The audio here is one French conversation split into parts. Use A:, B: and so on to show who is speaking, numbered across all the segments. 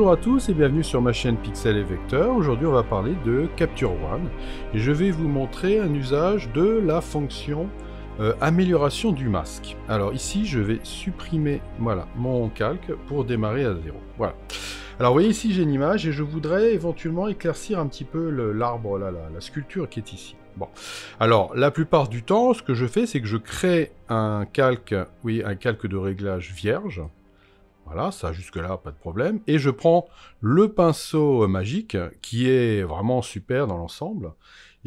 A: Bonjour à tous et bienvenue sur ma chaîne Pixel et Vecteur. Aujourd'hui on va parler de Capture One et je vais vous montrer un usage de la fonction amélioration du masque. Alors ici je vais supprimer voilà, mon calque pour démarrer à zéro. Voilà. Alors vous voyez ici j'ai une image et je voudrais éventuellement éclaircir un petit peu l'arbre, la sculpture qui est ici. Bon, alors la plupart du temps ce que je fais c'est que je crée un calque, oui un calque de réglage vierge. Voilà, ça jusque-là, pas de problème. Et je prends le pinceau magique, qui est vraiment super dans l'ensemble,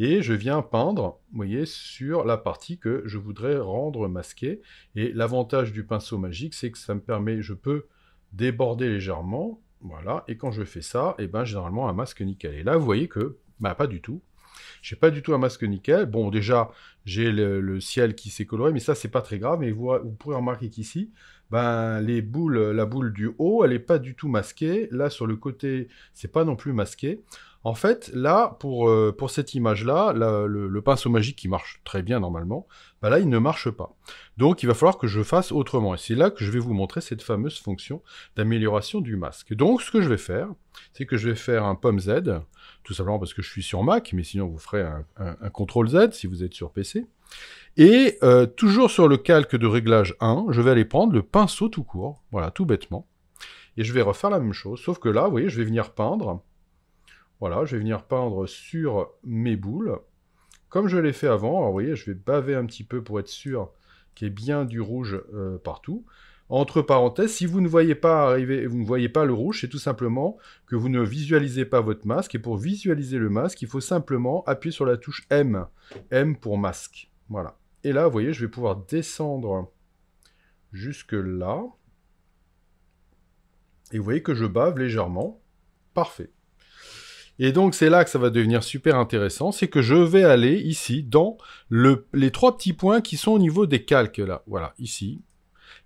A: et je viens peindre, vous voyez, sur la partie que je voudrais rendre masquée. Et l'avantage du pinceau magique, c'est que ça me permet, je peux déborder légèrement, voilà, et quand je fais ça, et ben généralement un masque nickel. Et là, vous voyez que, bah pas du tout. J'ai pas du tout un masque nickel. Bon, déjà, j'ai le ciel qui s'est coloré, mais ça, c'est pas très grave. Mais vous pourrez remarquer qu'ici, ben, la boule du haut, elle est pas du tout masquée. Là, sur le côté, c'est pas non plus masqué. En fait, là, pour cette image-là, le pinceau magique qui marche très bien normalement, ben là, il ne marche pas. Donc, il va falloir que je fasse autrement. Et c'est là que je vais vous montrer cette fameuse fonction d'amélioration du masque. Donc, ce que je vais faire, c'est que je vais faire un pomme Z, tout simplement parce que je suis sur Mac, mais sinon vous ferez un CTRL Z si vous êtes sur PC. Et toujours sur le calque de réglage 1, je vais aller prendre le pinceau tout court, voilà, tout bêtement. Et je vais refaire la même chose, sauf que là, vous voyez, je vais venir peindre. Voilà, je vais venir peindre sur mes boules, comme je l'ai fait avant. Alors, vous voyez, je vais baver un petit peu pour être sûr qu'il y ait bien du rouge partout. Entre parenthèses, si vous ne voyez pas arriver, vous ne voyez pas le rouge, c'est tout simplement que vous ne visualisez pas votre masque. Et pour visualiser le masque, il faut simplement appuyer sur la touche M. M pour masque. Voilà. Et là, vous voyez, je vais pouvoir descendre jusque là. Et vous voyez que je bave légèrement. Parfait. Et donc, c'est là que ça va devenir super intéressant. C'est que je vais aller ici, dans les trois petits points qui sont au niveau des calques, là. Voilà, ici.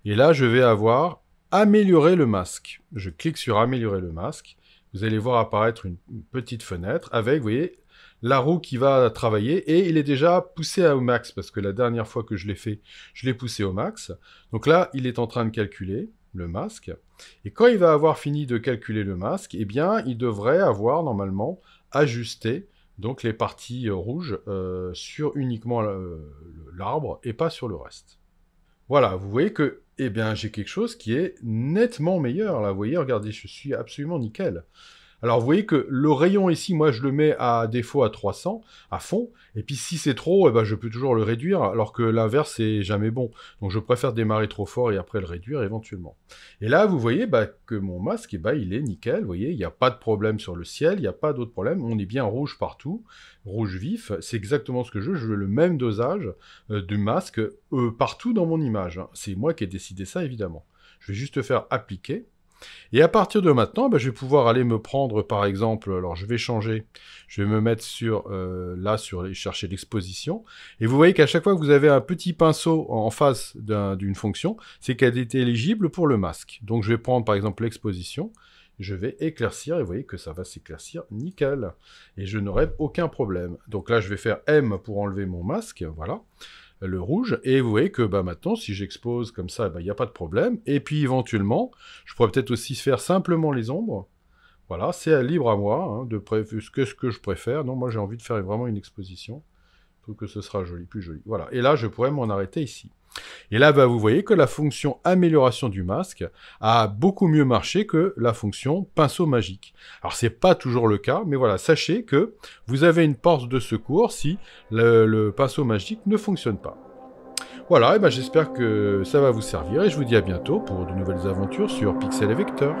A: Et là, je vais avoir améliorer le masque. Je clique sur améliorer le masque. Vous allez voir apparaître une petite fenêtre avec, vous voyez, la roue qui va travailler. Et il est déjà poussé au max parce que la dernière fois que je l'ai fait, je l'ai poussé au max. Donc là, il est en train de calculer le masque. Et quand il va avoir fini de calculer le masque, eh bien, il devrait avoir normalement ajusté donc les parties rouges sur uniquement l'arbre et pas sur le reste. Voilà, vous voyez que, eh bien, j'ai quelque chose qui est nettement meilleur, là. Vous voyez, regardez, je suis absolument nickel. Alors, vous voyez que le rayon ici, moi, je le mets à défaut à 300, à fond. Et puis, si c'est trop, eh ben, je peux toujours le réduire, alors que l'inverse, c'est jamais bon. Donc, je préfère démarrer trop fort et après le réduire éventuellement. Et là, vous voyez bah, que mon masque, eh ben, il est nickel. Vous voyez, il n'y a pas de problème sur le ciel, il n'y a pas d'autre problème. On est bien rouge partout, rouge vif. C'est exactement ce que je veux. Je veux le même dosage du masque partout dans mon image. C'est moi qui ai décidé ça, évidemment. Je vais juste faire appliquer. Et à partir de maintenant, bah, je vais pouvoir aller me prendre, par exemple, alors je vais changer, je vais me mettre sur, là, chercher l'exposition, et vous voyez qu'à chaque fois que vous avez un petit pinceau en face d'une fonction, c'est qu'elle est éligible pour le masque. Donc je vais prendre, par exemple, l'exposition, je vais éclaircir, et vous voyez que ça va s'éclaircir nickel, et je n'aurai aucun problème. Donc là, je vais faire M pour enlever mon masque, voilà, le rouge, et vous voyez que bah, maintenant, si j'expose comme ça, il n'y a pas de problème, et puis éventuellement, je pourrais peut-être aussi faire simplement les ombres, voilà, c'est libre à moi, hein, ce que je préfère, non, moi j'ai envie de faire vraiment une exposition, je trouve que ce sera joli, plus joli, voilà, et là je pourrais m'en arrêter ici. Et là, bah, vous voyez que la fonction amélioration du masque a beaucoup mieux marché que la fonction pinceau magique. Alors, c'est pas toujours le cas, mais voilà, sachez que vous avez une porte de secours si le pinceau magique ne fonctionne pas. Voilà, et ben j'espère que ça va vous servir et je vous dis à bientôt pour de nouvelles aventures sur Pixel et Vecteur.